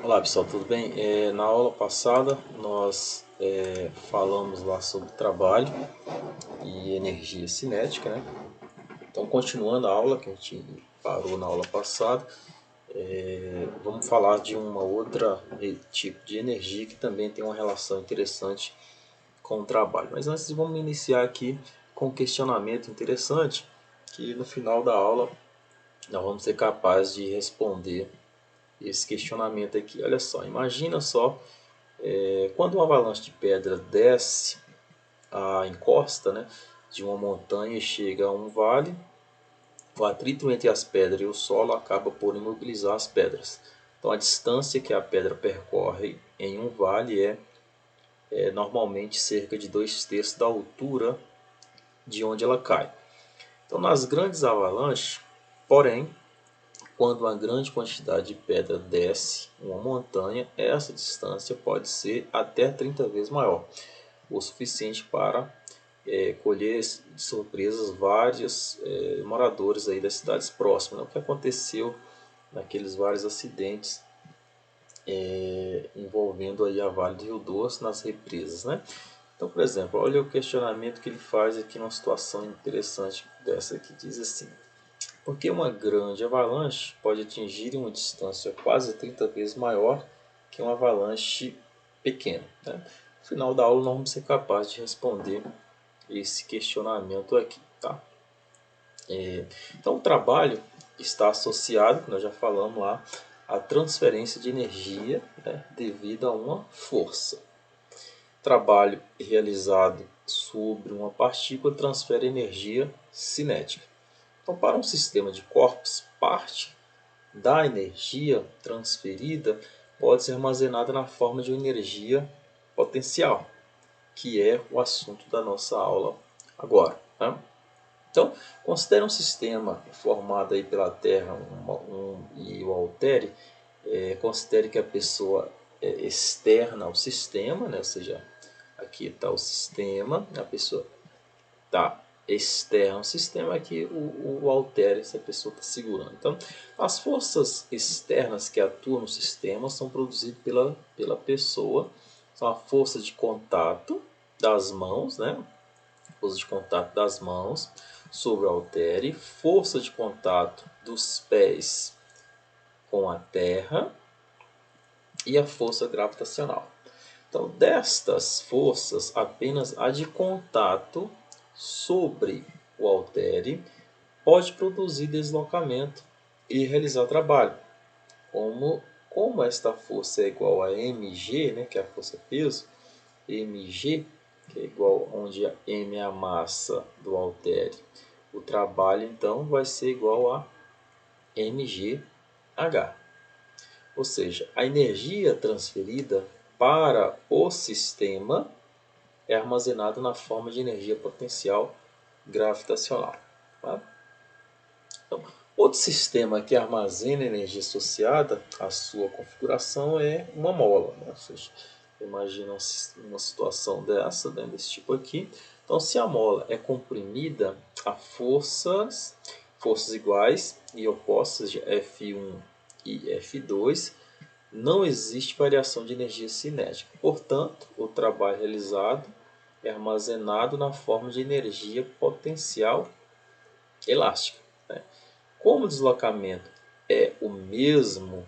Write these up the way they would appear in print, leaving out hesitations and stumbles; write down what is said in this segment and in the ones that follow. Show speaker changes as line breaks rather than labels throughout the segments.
Olá pessoal, tudo bem? Na aula passada nós falamos lá sobre trabalho e energia cinética, né? Então, continuando a aula que a gente parou na aula passada, vamos falar de uma outra tipo de energia que também tem uma relação interessante com o trabalho. Mas antes vamos iniciar aqui com um questionamento interessante que no final da aula nós vamos ser capazes de responder esse questionamento aqui. Olha só, imagina só quando uma avalanche de pedra desce a encosta, né, de uma montanha e chega a um vale, o atrito entre as pedras e o solo acaba por imobilizar as pedras. Então a distância que a pedra percorre em um vale é normalmente cerca de 2/3 da altura de onde ela cai. Então nas grandes avalanches, porém, quando uma grande quantidade de pedra desce uma montanha, essa distância pode ser até 30 vezes maior, o suficiente para colher de surpresas vários moradores aí das cidades próximas, né? O que aconteceu naqueles vários acidentes envolvendo aí a Vale do Rio Doce nas represas, né? Então, por exemplo, olha o questionamento que ele faz aqui numa situação interessante dessa aqui, diz assim: porque uma grande avalanche pode atingir uma distância quase 30 vezes maior que uma avalanche pequena, né? No final da aula nós vamos ser capazes de responder esse questionamento aqui, tá? Então o trabalho está associado, nós já falamos lá, à transferência de energia, né, devido a uma força. Trabalho realizado sobre uma partícula transfere energia cinética. Então, para um sistema de corpos, parte da energia transferida pode ser armazenada na forma de uma energia potencial, que é o assunto da nossa aula agora, né? Então, considere um sistema formado aí pela Terra e o altere. Considere que a pessoa é externa ao sistema, né? Ou seja, aqui está o sistema, a pessoa está externa ao sistema, aqui o altere, essa pessoa está segurando. Então, as forças externas que atuam no sistema são produzidas pela pessoa, são a força de contato das mãos, né? Força de contato das mãos sobre o haltere, força de contato dos pés com a terra e a força gravitacional. Então, destas forças, apenas a de contato sobre o haltere pode produzir deslocamento e realizar trabalho. Como esta força é igual a mg, né, que é a força peso, mg, que é igual onde a m é a massa do haltere, o trabalho então vai ser igual a mgh. Ou seja, a energia transferida para o sistema é armazenada na forma de energia potencial gravitacional. Tá? Então, outro sistema que armazena energia associada à sua configuração é uma mola, né? Ou seja, imagina uma situação desse tipo aqui. Então, se a mola é comprimida a forças iguais e opostas de F1 e F2, não existe variação de energia cinética. Portanto, o trabalho realizado é armazenado na forma de energia potencial elástica, né? Como o deslocamento é o mesmo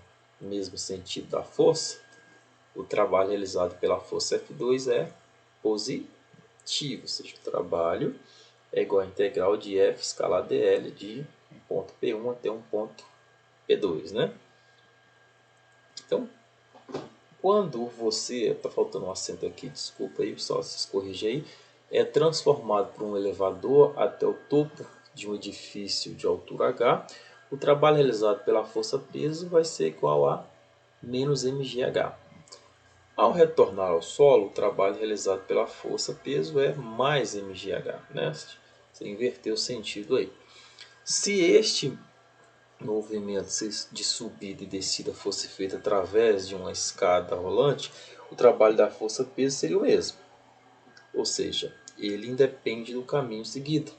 sentido da força, o trabalho realizado pela força F2 é positivo, ou seja, o trabalho é igual a integral de F escalar dl de um ponto P1 até um ponto P2, né? Então, quando você, está faltando um acento aqui, desculpa aí, só se corrige aí, é transformado por um elevador até o topo de um edifício de altura H, o trabalho realizado pela força peso vai ser igual a menos mgh. Ao retornar ao solo, o trabalho realizado pela força peso é mais mgh, né? Você inverteu o sentido aí. Se este movimento de subida e descida fosse feito através de uma escada rolante, o trabalho da força peso seria o mesmo. Ou seja, ele independe do caminho seguido,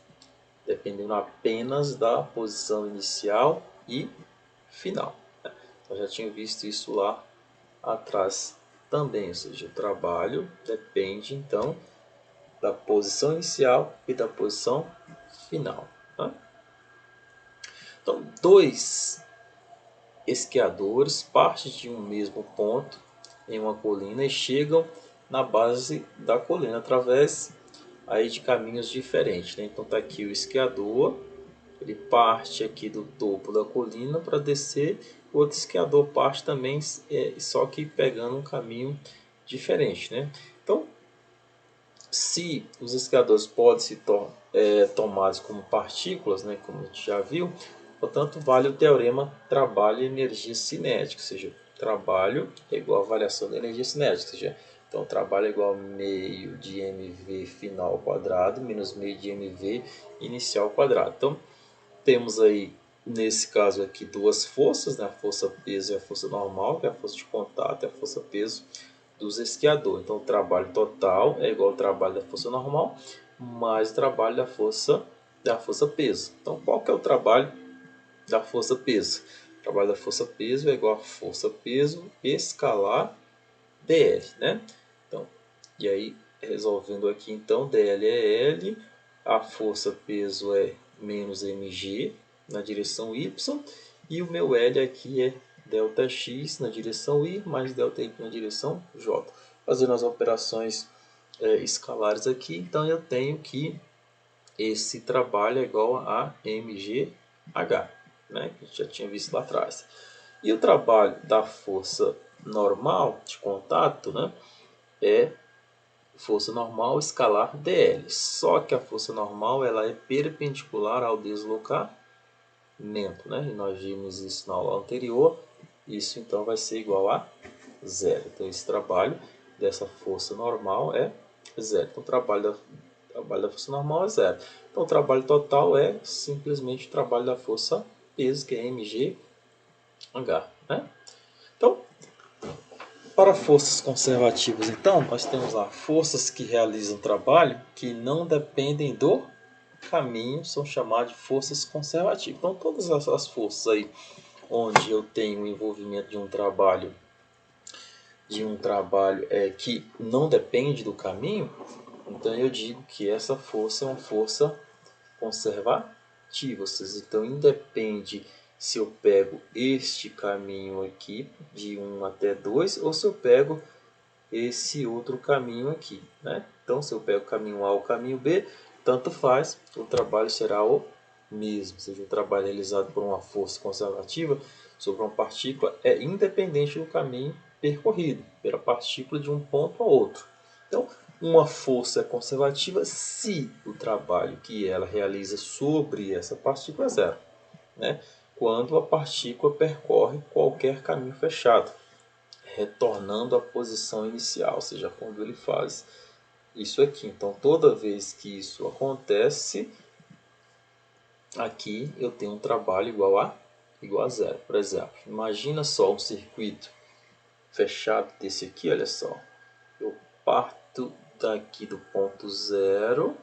dependendo apenas da posição inicial e final. Eu já tinha visto isso lá atrás também, ou seja, o trabalho depende então da posição inicial e da posição final. Tá? Então, dois esquiadores partem de um mesmo ponto em uma colina e chegam na base da colina através aí de caminhos diferentes. Né? Então está aqui o esquiador, ele parte aqui do topo da colina para descer, o outro esquiador parte também, só que pegando um caminho diferente. Né? Então, se os esquiadores podem se tomados como partículas, né, como a gente já viu, portanto, vale o teorema trabalho e energia cinética, ou seja, trabalho é igual a variação da energia cinética, ou seja, então trabalho é igual a meio de mv final ao quadrado menos meio de mv inicial ao quadrado. Então, temos aí, nesse caso aqui, duas forças, né, a força peso e a força normal, que é a força de contato e a força peso dos esquiadores. Então, o trabalho total é igual ao trabalho da força normal mais o trabalho da força peso. Então, qual que é o trabalho da força peso? O trabalho da força peso é igual a força peso escalar dl, né? Então, e aí resolvendo aqui, então dl é L, a força peso é menos mg na direção y e o meu L aqui é ΔX na direção y mais ΔY na direção j. Fazendo as operações escalares aqui, então eu tenho que esse trabalho é igual a mgh, né? Que a gente já tinha visto lá atrás. E o trabalho da força normal de contato, né, é força normal escalar dl. Só que a força normal ela é perpendicular ao deslocamento, né? E nós vimos isso na aula anterior. Isso então vai ser igual a zero. Então esse trabalho dessa força normal é zero. Então o trabalho da força normal é zero. Então o trabalho total é simplesmente o trabalho da força peso, que é mgh, né? Então, para forças conservativas, então, nós temos lá forças que realizam trabalho que não dependem do caminho, são chamadas de forças conservativas. Então, todas as forças aí onde eu tenho o envolvimento de um trabalho que não depende do caminho, então eu digo que essa força é uma força conservativa, ou seja, então independe se eu pego este caminho aqui de 1 até 2 ou se eu pego esse outro caminho aqui, né? Então, se eu pego o caminho A ou o caminho B, tanto faz, o trabalho será o mesmo. Ou seja, o trabalho realizado por uma força conservativa sobre uma partícula é independente do caminho percorrido pela partícula de um ponto a outro. Então, uma força é conservativa se o trabalho que ela realiza sobre essa partícula é zero, né? Quando a partícula percorre qualquer caminho fechado, retornando à posição inicial, ou seja, quando ele faz isso aqui. Então, toda vez que isso acontece, aqui eu tenho um trabalho igual a zero. Por exemplo, imagina só um circuito fechado desse aqui, olha só. Eu parto daqui do ponto zero,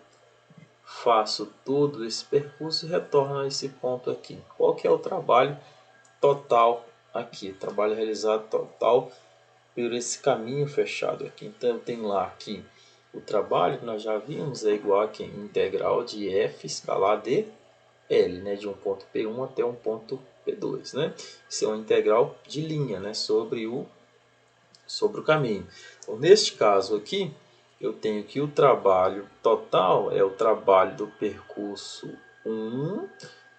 faço todo esse percurso e retorno a esse ponto aqui. Qual que é o trabalho total aqui? Trabalho realizado total por esse caminho fechado aqui. Então eu tenho lá aqui o trabalho que nós já vimos é igual a integral de f escalar dl, né, de um ponto P1 até um ponto P2, né? Isso é uma integral de linha, né, sobre o caminho. Então, neste caso aqui, eu tenho que o trabalho total é o trabalho do percurso 1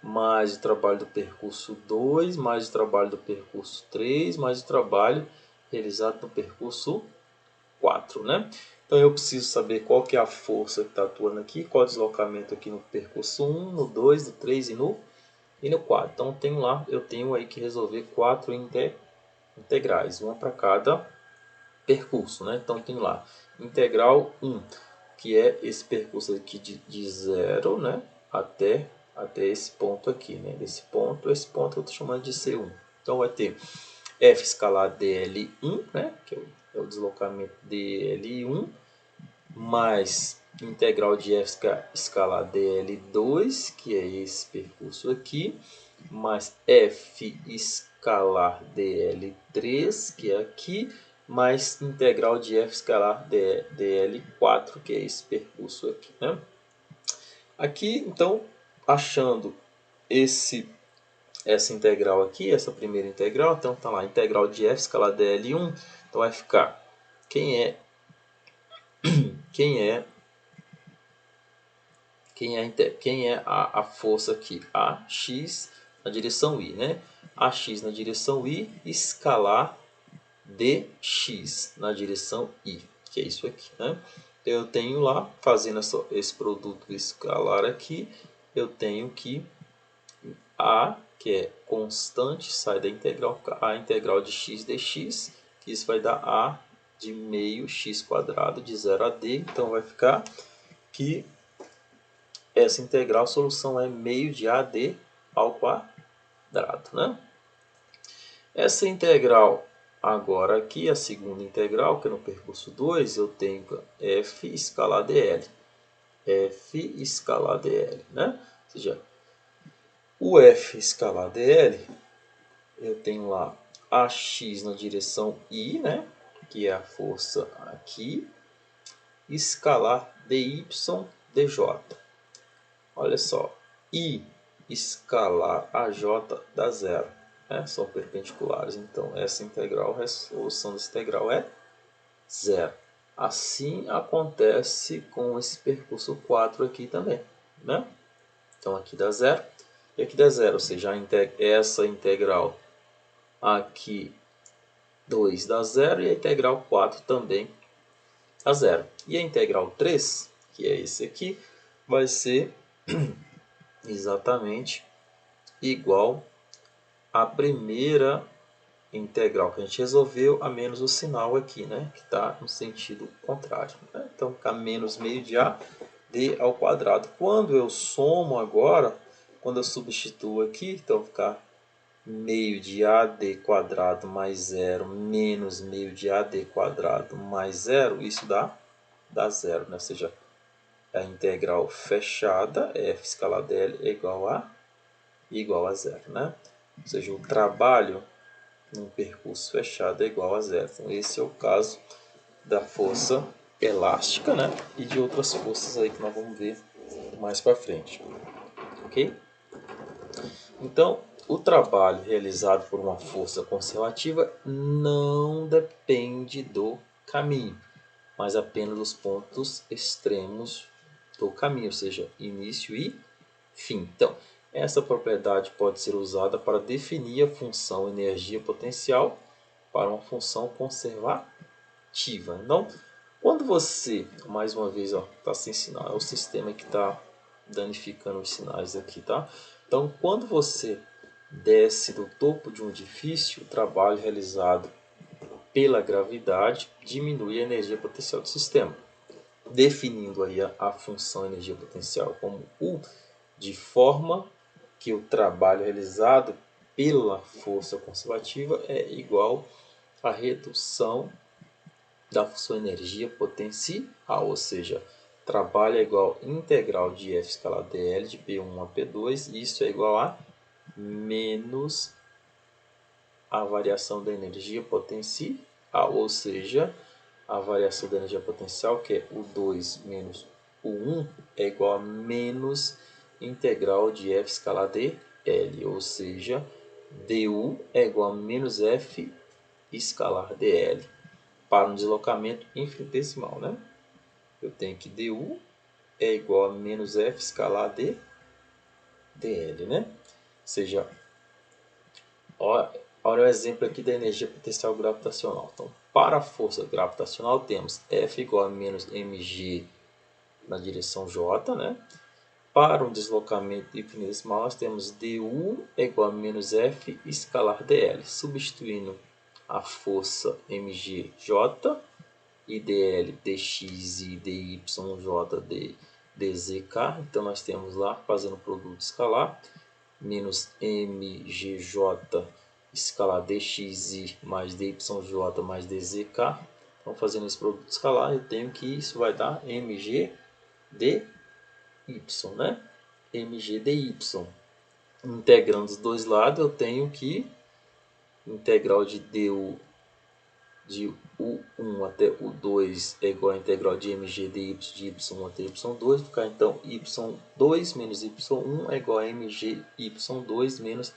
mais o trabalho do percurso 2 mais o trabalho do percurso 3 mais o trabalho realizado no percurso 4, né? Então eu preciso saber qual que é a força que está atuando aqui, qual é o deslocamento aqui no percurso 1, no 2, no 3 e no 4. Então eu tenho aí que resolver 4 integrais, uma para cada percurso, né? Então tem lá integral 1, que é esse percurso aqui de 0, né, até esse ponto aqui, né? Desse ponto, esse ponto eu estou chamando de C1. Então vai ter f escalar dl1, né, que é o deslocamento dl1, mais integral de f escalar dl2, que é esse percurso aqui, mais f escalar dl3, que é aqui, mais integral de f escalar dl4, que é esse percurso aqui, né? Aqui, então, achando essa integral aqui, essa primeira integral, então tá lá, integral de f escalar dl1, então vai ficar quem é a força aqui? AX na direção Y, né? AX na direção Y, escalar dx na direção Y, que é isso aqui, né? Eu tenho lá, fazendo esse produto escalar aqui, eu tenho que A, que é constante, sai da integral, a integral de x dx, que isso vai dar A de meio x quadrado de 0 a d, então vai ficar que essa integral, a solução é meio de AD ao quadrado, né? Essa integral agora aqui, a segunda integral, que é no percurso 2, eu tenho f escalar dl. F escalar dl, né? Ou seja, o f escalar dl, eu tenho lá ax na direção y, né? Que é a força aqui, escalar dy dj. Olha só, I escalar AJ dá zero, né? São perpendiculares, então essa integral, a resolução dessa integral é zero. Assim acontece com esse percurso 4 aqui também, né? Então aqui dá zero e aqui dá zero, ou seja, essa integral aqui 2 dá zero e a integral 4 também dá zero. E a integral 3, que é esse aqui, vai ser exatamente igual à primeira integral que a gente resolveu, a menos o sinal aqui, né? Que está no sentido contrário, né? Então, fica menos meio de a d ao quadrado. Quando eu somo agora, quando eu substituo aqui, então ficar meio de ad quadrado mais zero menos meio de ad quadrado mais zero, isso dá zero, né? Ou seja, a integral fechada, f escalar dl é igual a zero, né? Ou seja, o trabalho num percurso fechado é igual a zero. Então, esse é o caso da força elástica, né? E de outras forças aí que nós vamos ver mais para frente, ok? Então, o trabalho realizado por uma força conservativa não depende do caminho, mas apenas dos pontos extremos do caminho, ou seja, início e fim. Então, essa propriedade pode ser usada para definir a função energia potencial para uma função conservativa. Então, quando você, mais uma vez, está sem sinal, é o sistema que está danificando os sinais aqui, tá? Então, quando você desce do topo de um edifício, o trabalho realizado pela gravidade diminui a energia potencial do sistema, definindo aí a função energia potencial como U, de forma que o trabalho realizado pela força conservativa é igual à redução da função energia potencial, ou seja, trabalho é igual a integral de F escalar dl de P1 a P2, e isso é igual a menos a variação da energia potencial, ou seja, a variação da energia potencial, que é o 2 menos o 1, é igual a menos integral de F escalar dl, ou seja, du é igual a menos F escalar dl, para um deslocamento infinitesimal, né? Eu tenho que du é igual a menos F escalar dl, né? Ou seja, olha o exemplo aqui da energia potencial gravitacional. Então, para a força gravitacional, temos F igual a menos mg na direção j, né? Para um deslocamento infinitesimal, nós temos du é igual a menos F escalar dl. Substituindo a força mgj e dl dx e dyj dzk. Então, nós temos lá, fazendo o produto escalar, menos mgj escalar dxi mais dyj mais dzk. Então, fazendo esse produto escalar, eu tenho que isso vai dar mg dy, né? mg dy. Integrando os dois lados, eu tenho que integral de du de U1 até U2 é igual a integral de mg dy de y1 até y2, ficar então y2 menos y1 é igual a mg y2 menos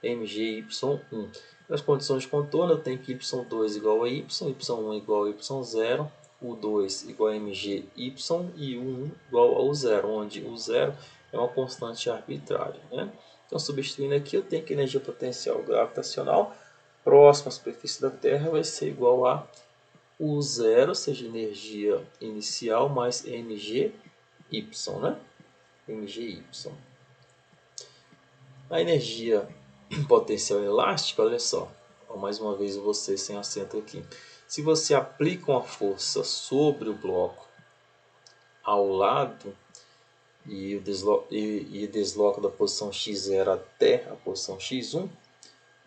mg y1. Nas condições de contorno eu tenho que y2 igual a y, y1 igual a y0, U2 igual a mg y e U1 igual ao zero, onde o zero é uma constante arbitrária, né? Então, substituindo aqui, eu tenho que a energia potencial gravitacional próxima à superfície da Terra vai ser igual a U0, ou seja, energia inicial, mais mgy, né? mgy. A energia potencial elástica, olha só, mais uma vez você sem acento aqui. Se você aplica uma força sobre o bloco ao lado e desloca da posição x0 até a posição x1, o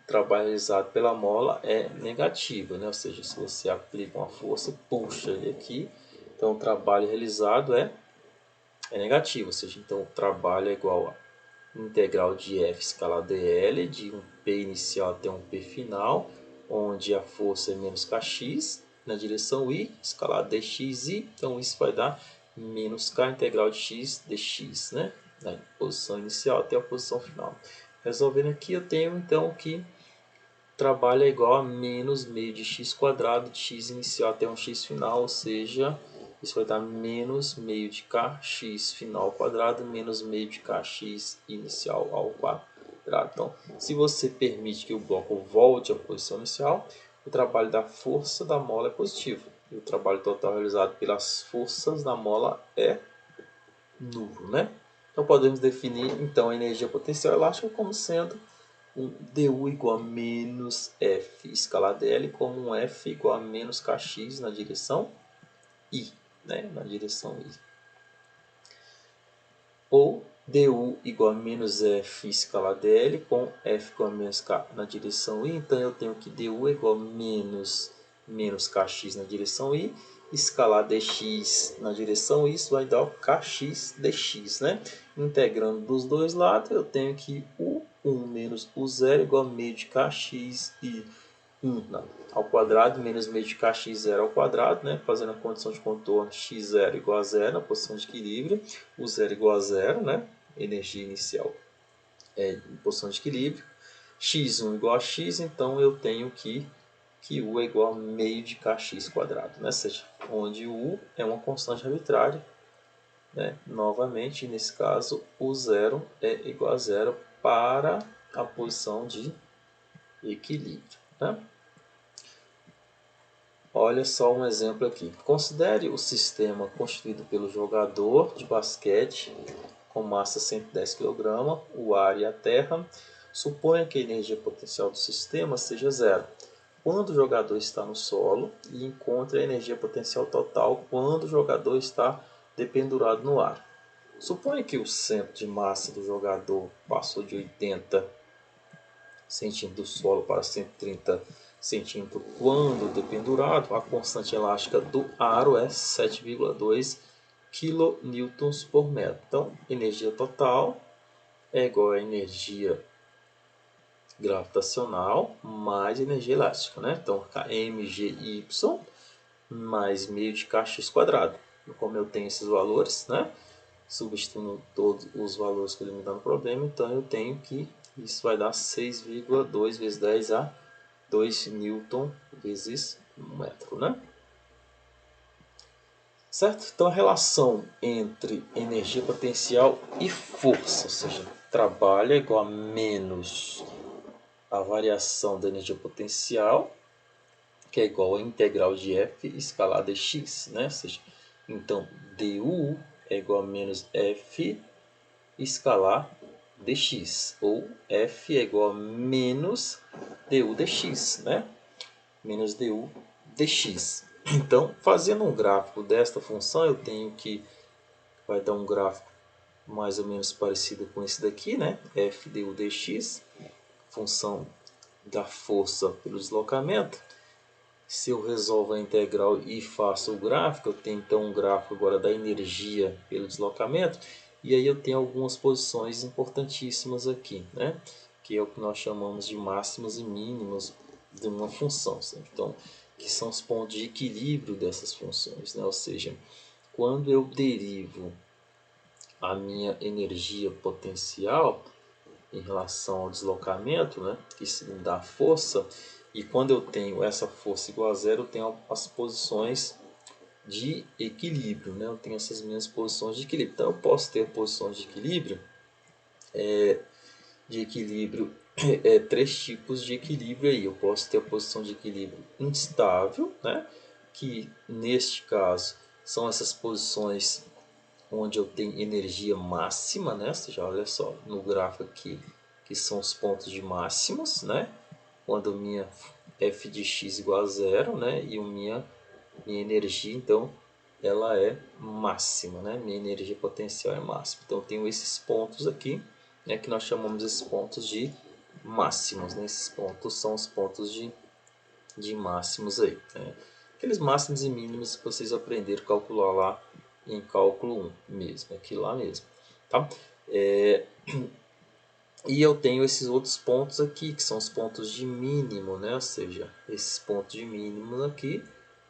trabalho realizado pela mola é negativo, né? Ou seja, se você aplica uma força, puxa ele aqui, então o trabalho realizado é negativo, ou seja, então o trabalho é igual a integral de F escalar dl, de um P inicial até um P final, onde a força é menos kx na direção y, escalar dxy, então isso vai dar menos k integral de x dx, né? Da posição inicial até a posição final. Resolvendo aqui, eu tenho então que trabalho é igual a menos meio de x quadrado de x inicial até um x final, ou seja, isso vai dar menos meio de kx final ao quadrado menos meio de kx inicial ao quadrado. Então, se você permite que o bloco volte à posição inicial, o trabalho da força da mola é positivo. E o trabalho total realizado pelas forças da mola é nulo, né? Então, podemos definir então a energia potencial elástica como sendo um du igual a menos F escalar dl, como um F igual a menos kx na direção I, né? Na direção I. Ou du igual a menos F escalar dl com F igual a menos K na direção I. Então eu tenho que du igual a menos kx na direção I, escalar dx na direção I, isso vai dar o kx dx, né? Integrando dos dois lados, eu tenho que U1 menos U0 igual a meio de kx e 1 ao quadrado menos meio de kx0 ao quadrado, né? Fazendo a condição de contorno x0 igual a 0 na posição de equilíbrio, U0 igual a 0, né? Energia inicial em posição de equilíbrio, x1 igual a x, então eu tenho que U é igual a meio de kx quadrado, né? Ou seja, onde U é uma constante arbitrária, né? Novamente, nesse caso, U0 é igual a 0 para a posição de equilíbrio, né? Olha só um exemplo aqui. Considere o sistema constituído pelo jogador de basquete com massa 110 kg, o ar e a terra. Suponha que a energia potencial do sistema seja zero quando o jogador está no solo e encontre a energia potencial total quando o jogador está dependurado no ar. Suponha que o centro de massa do jogador passou de 80 centímetros do solo para 130 centímetros quando dependurado, a constante elástica do aro é 7,2 kN por metro. Então, energia total é igual a energia gravitacional mais energia elástica, né? Então, mgy mais meio de kx quadrado. Como eu tenho esses valores, né? Substituindo todos os valores que ele me dá no problema, então eu tenho que isso vai dar 6,2 vezes 10 a 2 newton vezes metro, né? Certo? Então a relação entre energia potencial e força, ou seja, trabalho é igual a menos a variação da energia potencial, que é igual a integral de F escalar dx, né? Ou seja, então du é igual a menos F escalar dx, ou F é igual a menos du dx, né? Menos du dx. Então, fazendo um gráfico desta função, eu tenho que vai dar um gráfico mais ou menos parecido com esse daqui, né? F du dx, função da força pelo deslocamento. Se eu resolvo a integral e faço o gráfico, eu tenho então um gráfico agora da energia pelo deslocamento, e aí eu tenho algumas posições importantíssimas aqui, né? Que é o que nós chamamos de máximos e mínimos de uma função, certo? Então, que são os pontos de equilíbrio dessas funções, né? Ou seja, quando eu derivo a minha energia potencial em relação ao deslocamento, né, que se me dá força, e quando eu tenho essa força igual a zero, eu tenho as posições de equilíbrio, né? Eu tenho essas minhas posições de equilíbrio. Então eu posso ter posições de equilíbrio três tipos de equilíbrio aí. Eu posso ter a posição de equilíbrio instável, né? Que neste caso são essas posições onde eu tenho energia máxima, né? Você já olha só no gráfico aqui, que são os pontos de máximos, né? Quando minha f de x igual a zero, né? E minha energia, então, ela é máxima, né? Minha energia potencial é máxima. Então, eu tenho esses pontos aqui, né? Que nós chamamos esses pontos de máximos, né? Esses pontos são os pontos de máximos aí, né? Aqueles máximos e mínimos que vocês aprenderam a calcular lá em cálculo 1 mesmo, aqui lá mesmo, tá? E eu tenho esses outros pontos aqui, que são os pontos de mínimo, né? Ou seja, esses pontos de mínimo aqui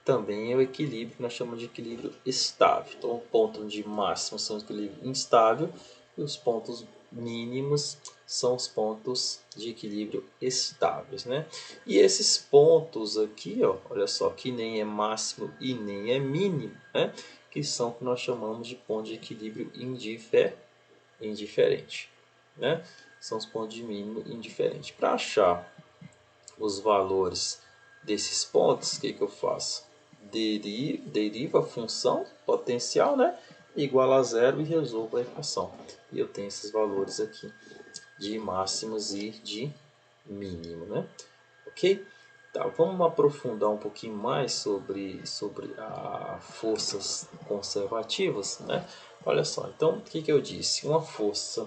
também é o equilíbrio que nós chamamos de equilíbrio estável. Então, o ponto de máximo são o equilíbrio instável e os pontos mínimos são os pontos de equilíbrio estáveis, né? E esses pontos aqui, ó, olha só, que nem é máximo e nem é mínimo, né? Que são o que nós chamamos de ponto de equilíbrio indiferente, né? São os pontos de mínimo indiferente. Para achar os valores desses pontos, o que eu faço? Deriva a função potencial, né? Igual a zero e resolvo a equação. E eu tenho esses valores aqui de máximos e de mínimo, né? Ok? Tá, vamos aprofundar um pouquinho mais sobre as forças conservativas, né? Olha só, então o que eu disse? Uma força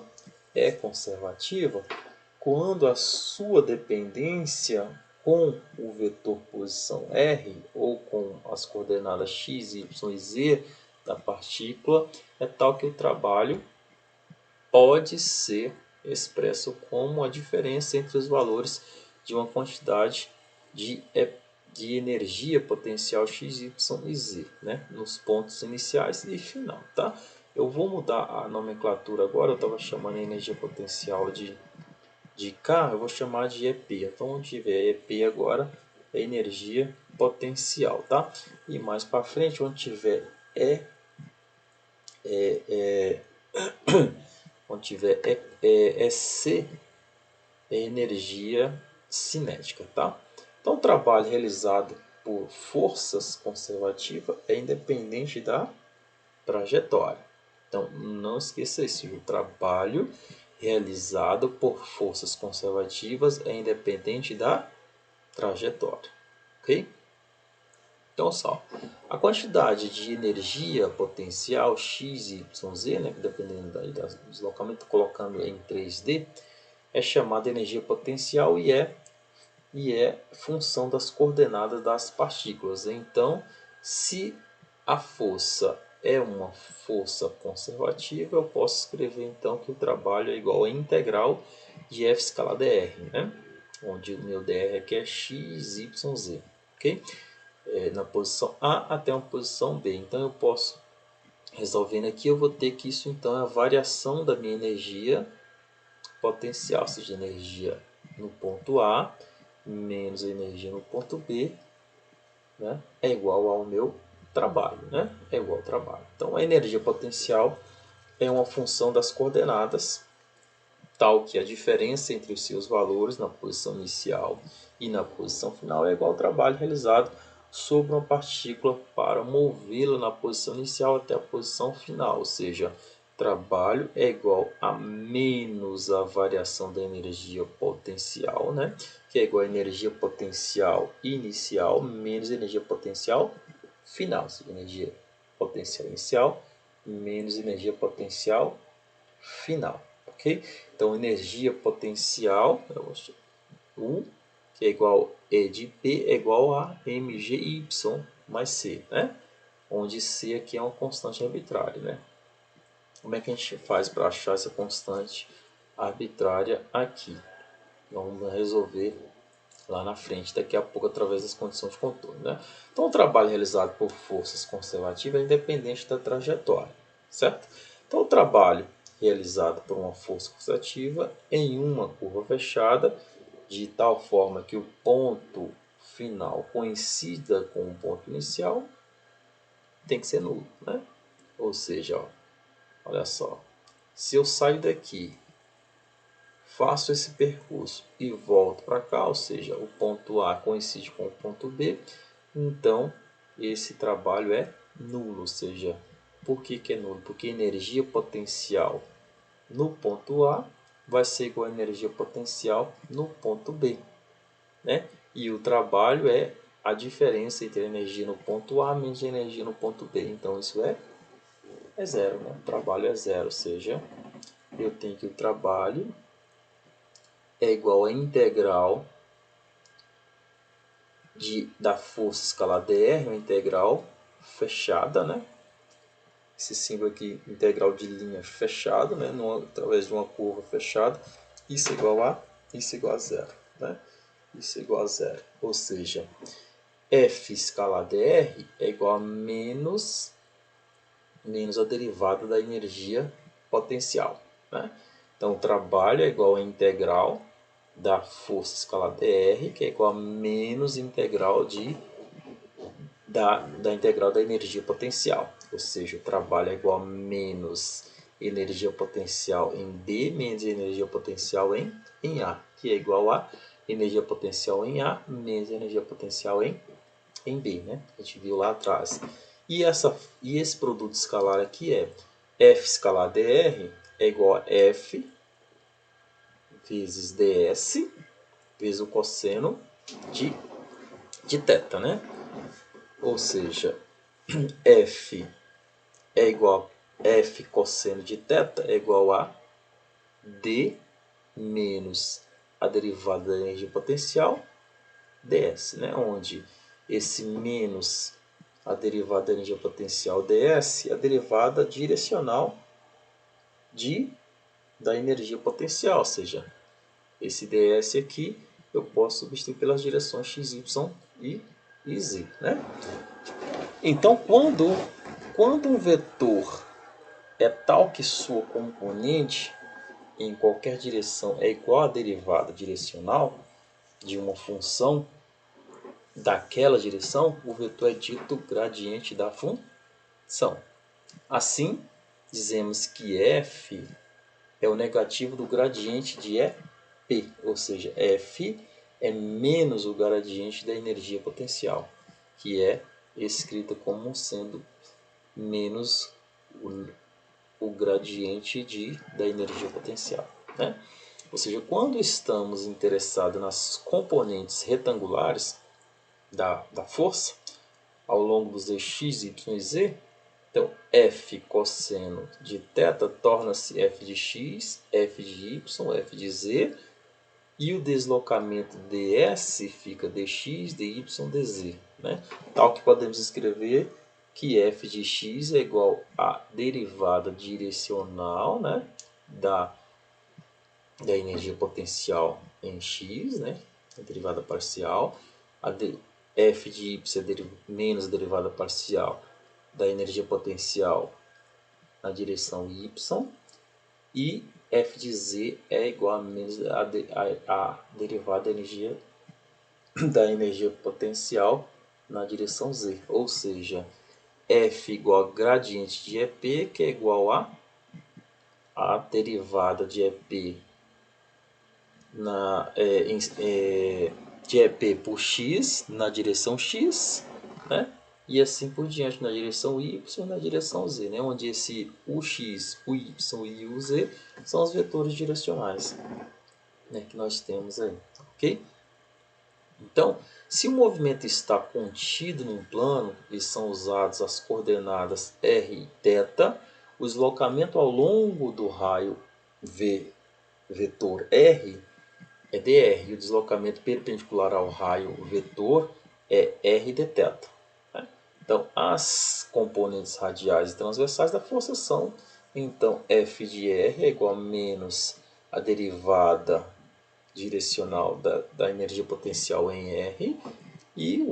é conservativa quando a sua dependência com o vetor posição r ou com as coordenadas x, y e z da partícula é tal que o trabalho pode ser expresso como a diferença entre os valores de uma quantidade de energia potencial x, y e z, né? Nos pontos iniciais e final. Tá? Eu vou mudar a nomenclatura agora, eu estava chamando a energia potencial de K, eu vou chamar de EP. Então, onde tiver EP agora é energia potencial. Tá? E mais para frente, onde tiver é onde tiver EC é energia cinética, tá? Então, o trabalho realizado por forças conservativas é independente da trajetória. Então, não esqueça isso. O trabalho realizado por forças conservativas é independente da trajetória, ok? Então, só a quantidade de energia potencial x, y, z, né, dependendo do deslocamento, colocando em 3D, é chamada energia potencial e é função das coordenadas das partículas. Então, se a força é uma força conservativa, eu posso escrever então que o trabalho é igual a integral de F escala dr, né? Onde o meu dr aqui é x, y, z, ok? Na posição A até uma posição B. Então eu posso, resolvendo aqui, eu vou ter que isso então é a variação da minha energia potencial, ou seja, energia no ponto A menos energia no ponto B, né, é igual ao meu trabalho, né? É igual ao trabalho. Então a energia potencial é uma função das coordenadas, tal que a diferença entre os seus valores na posição inicial e na posição final é igual ao trabalho realizado sobre uma partícula para movê-la na posição inicial até a posição final, ou seja, trabalho é igual a menos a variação da energia potencial, né? Que é igual a energia potencial inicial menos energia potencial final, ou seja, energia potencial inicial menos energia potencial final, ok? Então, energia potencial, U, que é igual E de P, é igual a mgy mais C, né? Onde C aqui é uma constante arbitrária, né? Como é que a gente faz para achar essa constante arbitrária aqui? Vamos resolver lá na frente, daqui a pouco, através das condições de contorno, né? Então, o trabalho realizado por forças conservativas é independente da trajetória, certo? Então, o trabalho realizado por uma força conservativa em uma curva fechada, de tal forma que o ponto final coincida com o ponto inicial, tem que ser nulo, né? Ou seja, ó, olha só, se eu saio daqui, faço esse percurso e volto para cá, ou seja, o ponto A coincide com o ponto B, então esse trabalho é nulo. Ou seja, por que é nulo? Porque a energia potencial no ponto A vai ser igual à energia potencial no ponto B, né? E o trabalho é a diferença entre a energia no ponto A menos a energia no ponto B. Então isso é zero, né? O trabalho é zero, ou seja, eu tenho que o trabalho é igual à integral da força escalar dr, uma integral fechada, né? Esse símbolo aqui, integral de linha fechada, né? Através de uma curva fechada, isso é igual a zero, né? Isso é igual a zero, ou seja, F escalar dr é igual a menos a derivada da energia potencial, né? Então, o trabalho é igual a integral da força escalar dr, que é igual a menos integral da integral da energia potencial. Ou seja, o trabalho é igual a menos energia potencial em B menos energia potencial em A, que é igual a energia potencial em A menos energia potencial em B, né? A gente viu lá atrás. E esse produto escalar aqui é F escalar dr é igual a F vezes ds vezes o cosseno de θ, né? Ou seja, F é igual a F cosseno de θ é igual a D menos a derivada da energia potencial ds, né? Onde esse menos a derivada da energia potencial ds é a derivada direcional da energia potencial, ou seja, esse ds aqui eu posso substituir pelas direções x, y e z, né? Então, quando um vetor é tal que sua componente em qualquer direção é igual à derivada direcional de uma função daquela direção, o vetor é dito gradiente da função. Assim, dizemos que f é o negativo do gradiente de EP, ou seja, f é menos o gradiente da energia potencial, que é escrita como sendo menos o gradiente da energia potencial, né? Ou seja, quando estamos interessados nas componentes retangulares da força, ao longo dos eixos x, y e z, então f cosseno de θ torna-se f de x, f de y, f de z, e o deslocamento ds fica dx, dy, dz, né? Tal que podemos escrever que f de x é igual à derivada direcional, né, da energia potencial em x, né, a derivada parcial, f de y é menos a derivada parcial da energia potencial na direção y, e f de z é igual a menos a derivada da energia potencial na direção z, ou seja, f igual a gradiente de EP, que é igual a derivada de EP de EP por x na direção x, né? E assim por diante na direção y e na direção z, né? Onde o x, o y e o z são os vetores direcionais, né, que nós temos aí, ok? Então, se o movimento está contido num plano e são usadas as coordenadas r e θ, o deslocamento ao longo do raio vetor r é dr, e o deslocamento perpendicular ao raio vetor é r dθ. Né? Então, as componentes radiais e transversais da força então, f de r é igual a menos a derivada direcional da energia potencial em R, e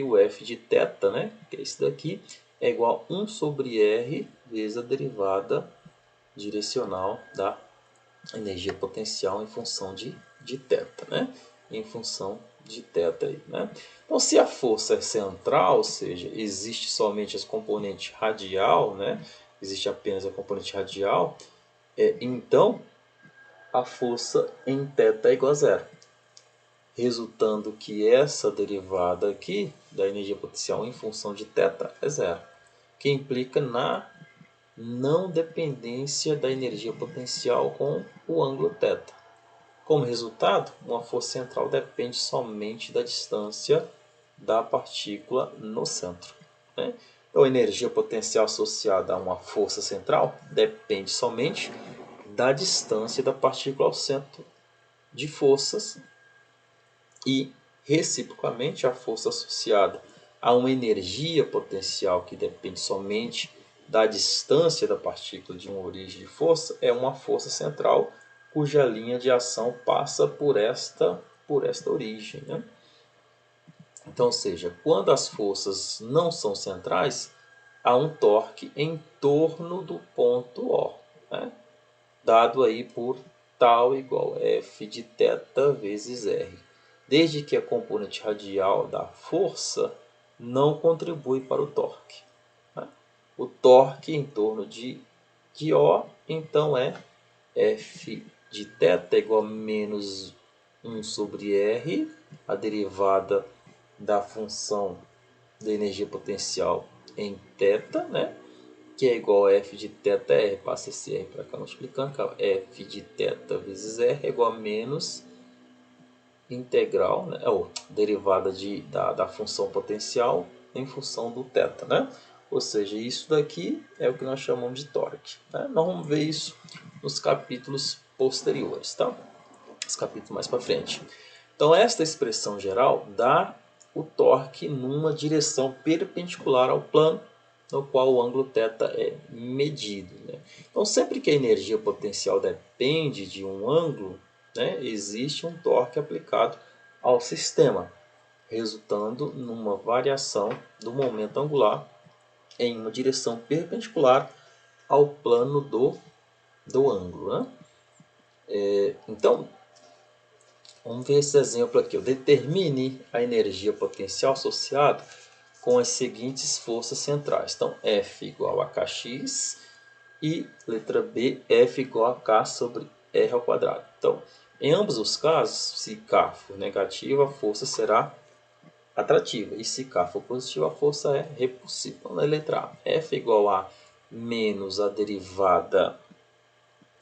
o F de θ, né, que é esse daqui, é igual a 1 sobre R vezes a derivada direcional da energia potencial em função de θ, né? Em função de θ aí, né? Então, se a força é central, ou seja, existe somente as componentes radial, né? Existe apenas a componente radial, então a força em θ é igual a zero, resultando que essa derivada aqui da energia potencial em função de θ é zero, que implica na não dependência da energia potencial com o ângulo θ. Como resultado, uma força central depende somente da distância da partícula no centro, né? Então, a energia potencial associada a uma força central depende somente da distância da partícula ao centro de forças e, reciprocamente, a força associada a uma energia potencial que depende somente da distância da partícula de uma origem de força é uma força central cuja linha de ação passa por esta origem, né? Então, ou seja, quando as forças não são centrais, há um torque em torno do ponto O, né? Dado aí por tal igual F de θ vezes R, desde que a componente radial da força não contribui para o torque, né? O torque em torno de O, então, é F de θ igual a menos 1 sobre R, a derivada da função da energia potencial em θ, né? Que é igual a F de θ R, passa esse R para cá multiplicando, F de θ vezes R é igual a menos integral, né? Ou derivada da função potencial em função do θ, né? Ou seja, isso daqui é o que nós chamamos de torque, né? Nós vamos ver isso nos capítulos posteriores, tá? Os capítulos mais para frente. Então, esta expressão geral dá o torque numa direção perpendicular ao plano no qual o ângulo θ é medido, né? Então, sempre que a energia potencial depende de um ângulo, né, existe um torque aplicado ao sistema, resultando numa variação do momento angular em uma direção perpendicular ao plano do ângulo, né? Então, vamos ver esse exemplo aqui. Determine a energia potencial associada com as seguintes forças centrais. Então, F igual a Kx e letra B, F igual a K sobre R ao quadrado. Então, em ambos os casos, se K for negativa, a força será atrativa. E se K for positiva, a força é repulsiva. Então, na letra A, F igual a menos a derivada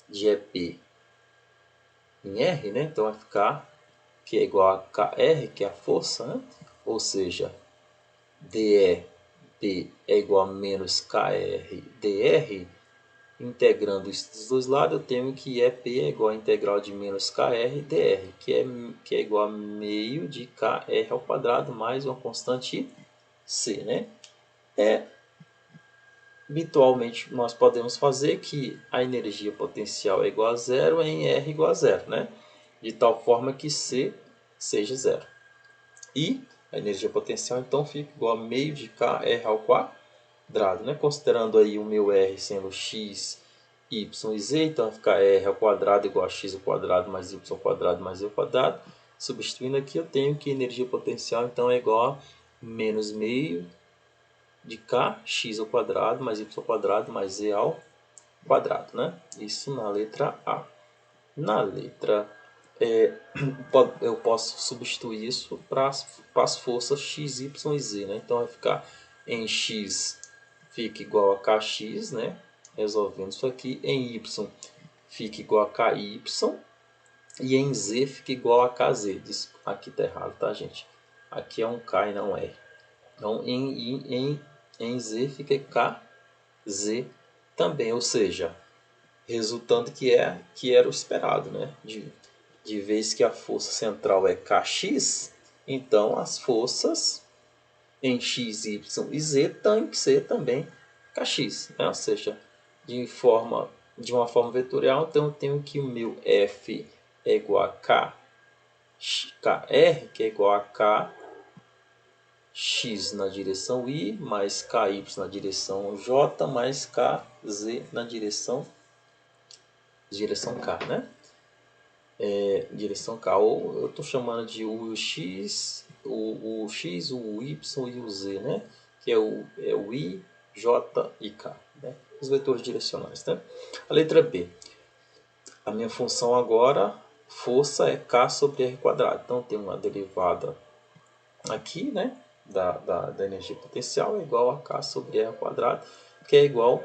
de EP em R, né? Então vai ficar que é igual a KR, que é a força, né? Ou seja, DEP é igual a menos KR dr. Integrando isso dos dois lados, eu tenho que EP é igual a integral de menos KR dr, que é igual a meio de KR ao quadrado mais uma constante C, né? Habitualmente, nós podemos fazer que a energia potencial é igual a zero em R igual a zero, né? De tal forma que C seja zero. E a energia potencial, então, fica igual a meio de KR ao quadrado, né? Considerando aí o meu R sendo x, y e z, então vai ficar R ao quadrado igual a x ao quadrado mais y ao quadrado mais z ao quadrado. Substituindo aqui, eu tenho que a energia potencial, então, é igual a menos meio de k, x ao quadrado mais y ao quadrado mais z ao quadrado, né? Isso na letra A. Na letra eu posso substituir isso para as forças x, y e z, né? Então vai ficar em x fica igual a kx, né? Resolvendo isso aqui, em y fica igual a ky e em z fica igual a kz. Aqui está errado, tá, gente? Aqui é um k e não r. Então em z fica kz também, ou seja, resultando que era o esperado, né? De vez que a força central é Kx, então as forças em x, y e z têm que ser também Kx, né? Ou seja, de uma forma vetorial, então eu tenho que o meu F é igual a KR, que é igual a KX na direção Y, mais KY na direção J, mais KZ na direção K, né? Direção K, ou eu estou chamando de o X, o X, o Y e o Z, né? Que é o I, J e K, né? Os vetores direcionais, né? A letra B. A minha função agora, força, é K sobre R quadrado. Então, tem uma derivada aqui, né? Da energia potencial é igual a K sobre R quadrado, que é igual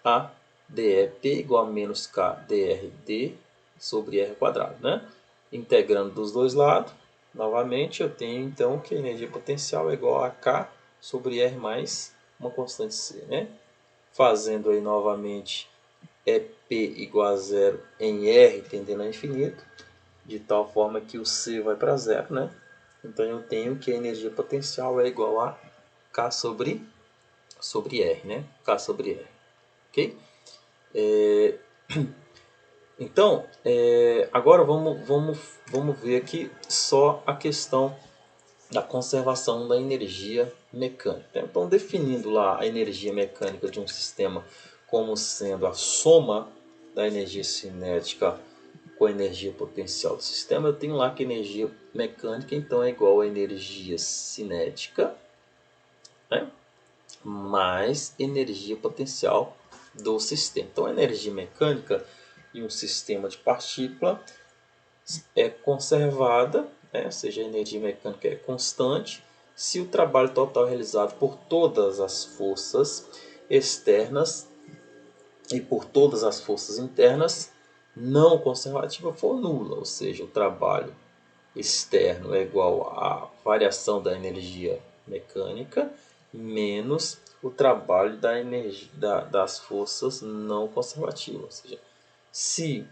a dEP igual a menos K dRd sobre R quadrado, né? Integrando dos dois lados, novamente eu tenho então que a energia potencial é igual a K sobre R mais uma constante C, né? Fazendo aí novamente P igual a zero em R tendendo a infinito, de tal forma que o C vai para zero, né? Então eu tenho que a energia potencial é igual a K sobre R, né? K sobre R, ok? Então, agora vamos ver aqui só a questão da conservação da energia mecânica. Então, definindo lá a energia mecânica de um sistema como sendo a soma da energia cinética com a energia potencial do sistema, eu tenho lá que a energia mecânica então é igual a energia cinética, né, mais energia potencial do sistema. Então, a energia mecânica em um sistema de partícula é conservada, né? Ou seja, a energia mecânica é constante, se o trabalho total realizado por todas as forças externas e por todas as forças internas não conservativa for nula, ou seja, o trabalho externo é igual à variação da energia mecânica menos o trabalho da energia, das forças não conservativas. Ou seja, se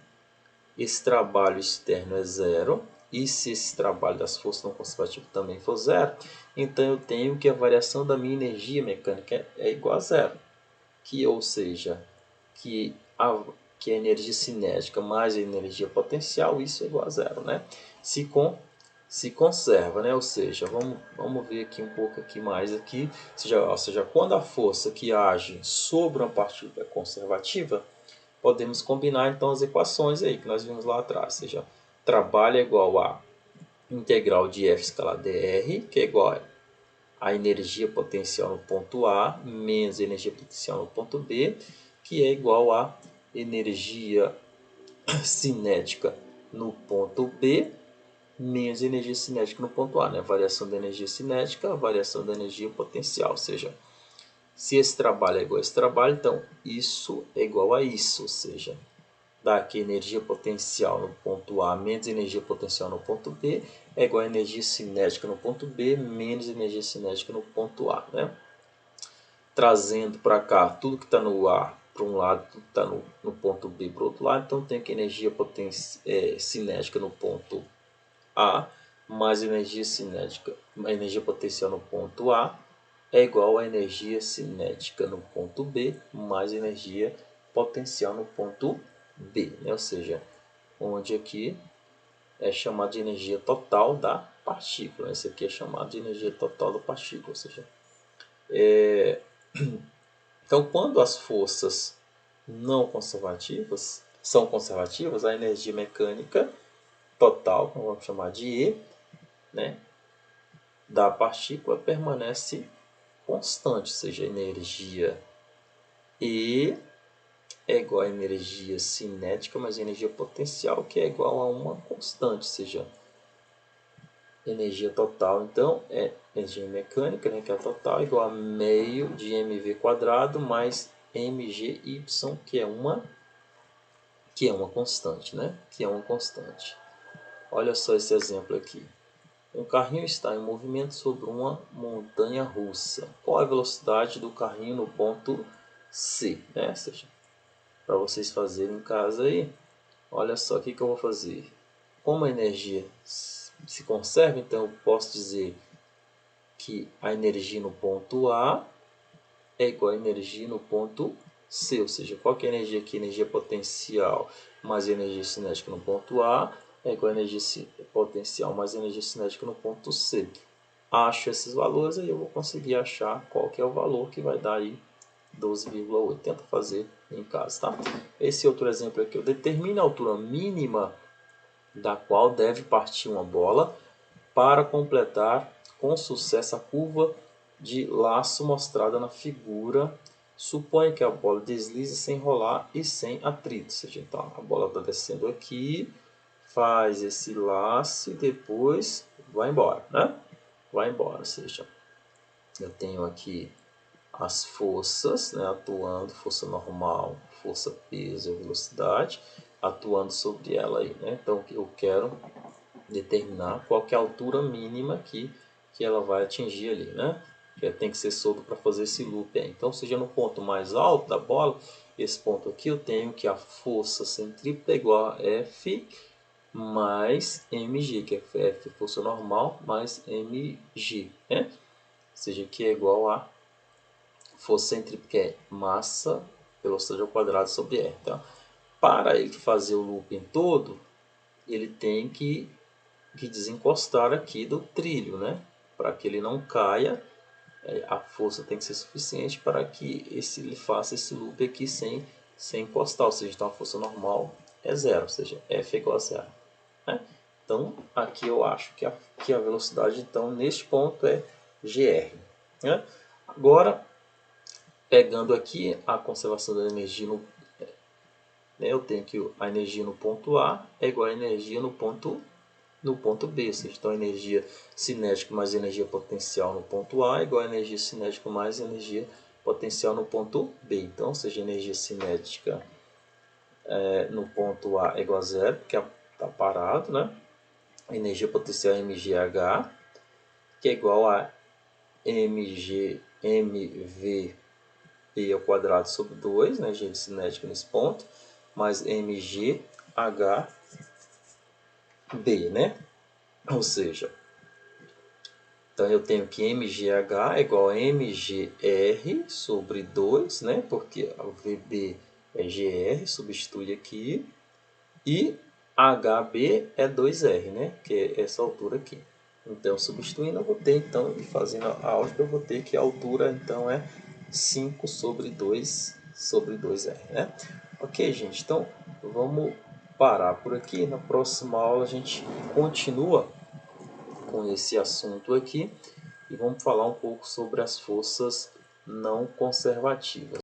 esse trabalho externo é zero e se esse trabalho das forças não conservativas também for zero, então eu tenho que a variação da minha energia mecânica é igual a zero. Ou seja, que a energia cinética mais a energia potencial, isso é igual a zero, né? Se conserva, né? Ou seja, vamos ver aqui um pouco aqui mais aqui, ou seja, quando a força que age sobre uma partícula é conservativa, podemos combinar então as equações aí que nós vimos lá atrás, ou seja, trabalho é igual a integral de F escalar dr, que é igual a energia potencial no ponto A menos energia potencial no ponto B, que é igual a energia cinética no ponto B menos energia cinética no ponto A, né? Variação da energia cinética, variação da energia potencial, ou seja, se esse trabalho é igual a esse trabalho, então isso é igual a isso, ou seja, dá aqui energia potencial no ponto A menos energia potencial no ponto B é igual a energia cinética no ponto B menos energia cinética no ponto A, né? Trazendo para cá tudo que está no A para um lado, tudo que está no ponto B para o outro lado, então tem que energia cinética no ponto A mais energia cinética, energia potencial no ponto A é igual a energia cinética no ponto B mais energia potencial no ponto B, né? Ou seja, onde aqui é chamado de energia total da partícula. Esse aqui é chamado de energia total da partícula. Ou seja, então, quando as forças não conservativas são conservativas, a energia mecânica total, vamos chamar de E, né, da partícula permanece constante, ou seja, a energia E é igual a energia cinética mais energia potencial, que é igual a uma constante, ou seja, energia total, então, é energia mecânica, né, que é a total, igual a meio de mv quadrado mais mgy, que é uma constante, né? Que é uma constante. Olha só esse exemplo aqui. Um carrinho está em movimento sobre uma montanha russa. Qual a velocidade do carrinho no ponto C, né? Ou seja, para vocês fazerem em casa aí, olha só o que eu vou fazer. Como a energia se conserva, então eu posso dizer que a energia no ponto A é igual a energia no ponto C, ou seja, qual que é a energia aqui? Energia potencial mais energia cinética no ponto A é igual a energia potencial mais energia cinética no ponto C. Acho esses valores e eu vou conseguir achar qual que é o valor que vai dar aí 12,8. Tenta fazer em casa, tá? Esse outro exemplo aqui, eu determino a altura mínima da qual deve partir uma bola para completar com sucesso a curva de laço mostrada na figura. Suponha que a bola deslize sem rolar e sem atrito. Ou seja, então a bola está descendo aqui, faz esse laço e depois vai embora, né? Vai embora, ou seja, eu tenho aqui as forças, né, atuando, força normal, força peso e velocidade, atuando sobre ela aí, né? Então eu quero determinar qual que é a altura mínima que ela vai atingir ali, né? Que tem que ser solto para fazer esse loop aí. Então, seja no ponto mais alto da bola, esse ponto aqui eu tenho que a força centrípeta é igual a F mais mg, que é F força normal mais mg, né? Ou seja, que é igual a força centrípeta, que é massa velocidade ao quadrado sobre R. Então, para ele fazer o looping todo, ele tem que desencostar aqui do trilho, né? Para que ele não caia, a força tem que ser suficiente para que ele faça esse loop aqui sem encostar, ou seja, então a força normal é zero, ou seja, F é igual a zero, né? Então aqui eu acho que a velocidade então neste ponto é GR, né? Agora pegando aqui a conservação da energia eu tenho que a energia no ponto A é igual a energia no ponto B, ou seja, então a energia cinética mais energia potencial no ponto A é igual a energia cinética mais energia potencial no ponto B. Então, ou seja, energia cinética no ponto A é igual a zero, porque está parado, né? Energia potencial mgh, que é igual a mv P ao quadrado sobre 2, né? Energia cinética nesse ponto, mais mgh B, né? Ou seja, então eu tenho que mgh é igual a mgr sobre 2, né? Porque o VB é gr, substitui aqui. E hb é 2r, né? Que é essa altura aqui. Então, substituindo, eu vou ter, então, e fazendo a álgebra, eu vou ter que a altura, então, é 5 sobre 2r, né? Ok, gente, então, vamos parar por aqui. Na próxima aula, a gente continua com esse assunto aqui e vamos falar um pouco sobre as forças não conservativas.